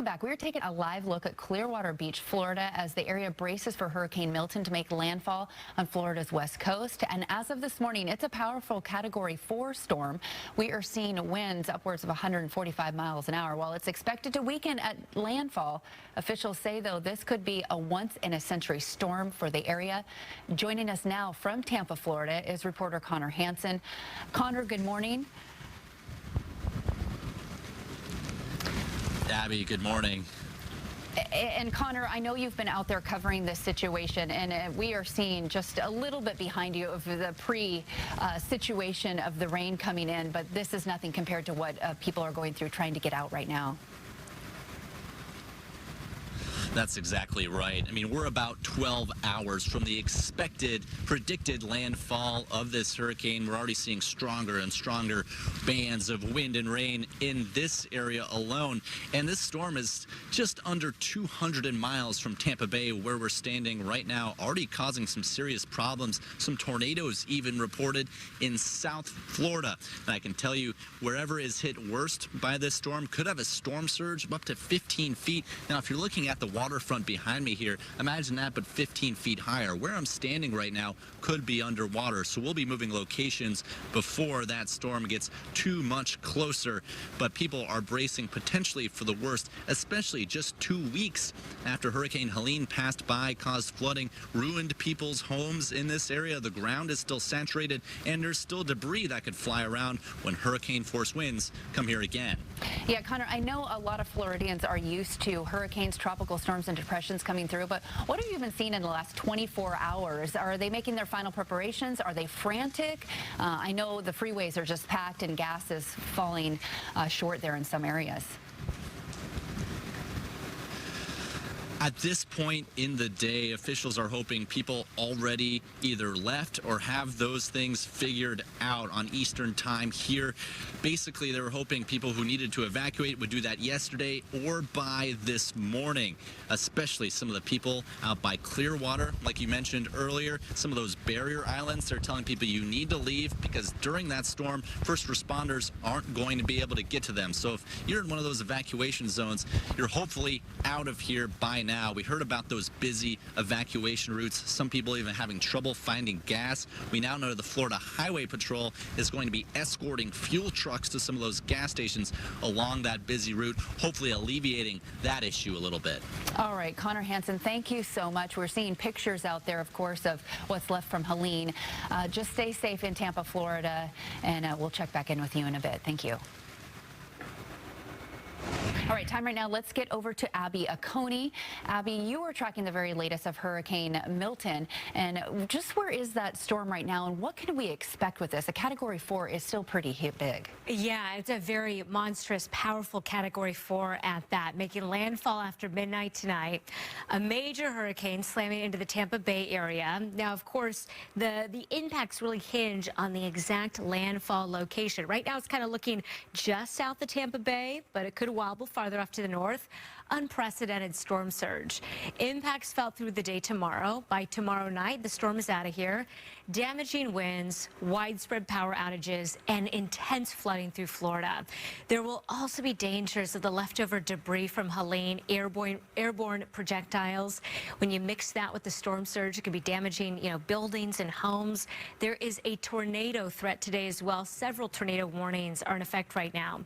Welcome back. We're taking a live look at Clearwater Beach, Florida, as the area braces for Hurricane Milton to make landfall on Florida's west coast. And as of this morning, it's a powerful Category 4 storm. We are seeing winds upwards of 145 miles an hour. While it's expected to weaken at landfall, officials say, though, this could be a once-in-a-century storm for the area. Joining us now from Tampa, Florida, is reporter Connor Hansen. Connor, good morning. Abby, good morning. And Connor, I know you've been out there covering this situation, and we are seeing just a little bit behind you of the situation of the rain coming in, but this is nothing compared to what people are going through trying to get out right now. That's exactly right. I mean, we're about 12 hours from the predicted landfall of this hurricane. We're already seeing stronger and stronger bands of wind and rain in this area alone. And this storm is just under 200 miles from Tampa Bay, where we're standing right now, already causing some serious problems. Some tornadoes even reported in South Florida. And I can tell you, wherever is hit worst by this storm could have a storm surge of up to 15 feet. Now, if you're looking at the waterfront behind me here, imagine that, but 15 feet higher. Where I'm standing right now could be underwater, so we'll be moving locations before that storm gets too much closer. But people are bracing potentially for the worst, especially just 2 weeks after Hurricane Helene passed by, caused flooding, ruined people's homes in this area. The ground is still saturated, and there's still debris that could fly around when hurricane-force winds come here again. Yeah, Connor, I know a lot of Floridians are used to hurricanes, tropical storms, and depressions coming through, but what have you been seeing in the last 24 hours? Are they making their final preparations? Are they frantic? I know the freeways are just packed and gas is falling short there in some areas. At this point in the day, officials are hoping people already either left or have those things figured out on Eastern time here. Basically, they were hoping people who needed to evacuate would do that yesterday or by this morning, especially some of the people out by Clearwater, like you mentioned earlier. Some of those barrier islands, they're telling people you need to leave because during that storm, first responders aren't going to be able to get to them. So if you're in one of those evacuation zones, you're hopefully out of here by now. We heard about those busy evacuation routes, some people even having trouble finding gas. We now know the Florida Highway Patrol is going to be escorting fuel trucks to some of those gas stations along that busy route, hopefully alleviating that issue a little bit. All right, Connor Hansen, thank you so much. We're seeing pictures out there, of course, of what's left from Helene. Just stay safe in Tampa, Florida, and we'll check back in with you in a bit. Thank you. All right, time right now. Let's get over to Abby Aconi. Abby, you are tracking the very latest of Hurricane Milton. And just where is that storm right now, and what can we expect with this? A Category 4 is still pretty big. Yeah, it's a very monstrous, powerful Category 4 at that, making landfall after midnight tonight. A major hurricane slamming into the Tampa Bay area. Now, of course, the impacts really hinge on the exact landfall location. Right now, it's kind of looking just south of Tampa Bay, but it could wobble farther off to the north. Unprecedented storm surge. Impacts felt through the day tomorrow. By tomorrow night, the storm is out of here. Damaging winds, widespread power outages, and intense flooding through Florida. There will also be dangers of the leftover debris from Helene, airborne projectiles. When you mix that with the storm surge, it could be damaging, buildings and homes. There is a tornado threat today as well. Several tornado warnings are in effect right now.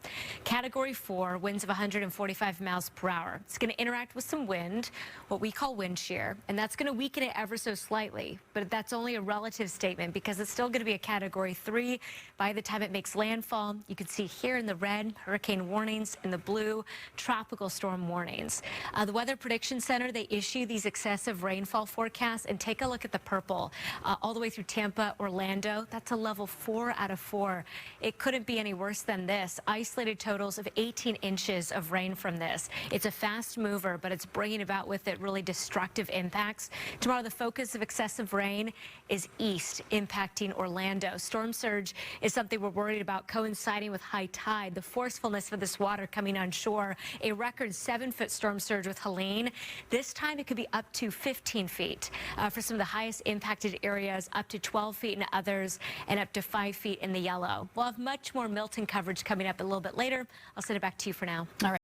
Category 4, winds of 145 miles per hour. It's going to interact with some wind, what we call wind shear, and that's going to weaken it ever so slightly. But that's only a relative statement because it's still going to be a Category 3 by the time it makes landfall. You can see here in the red, hurricane warnings, in the blue, tropical storm warnings. The Weather Prediction Center, they issue these excessive rainfall forecasts, and take a look at the purple all the way through Tampa, Orlando. That's a level 4 out of 4. It couldn't be any worse than this. Isolated totals of 18 inches of rain from this. It's a fast mover, but it's bringing about with it really destructive impacts. Tomorrow, the focus of excessive rain is east, impacting Orlando. Storm surge is something we're worried about, coinciding with high tide. The forcefulness of this water coming on shore, a record 7-foot storm surge with Helene. This time, it could be up to 15 feet for some of the highest impacted areas, up to 12 feet in others, and up to 5 feet in the yellow. We'll have much more Milton coverage coming up a little bit later. I'll send it back to you for now. All right.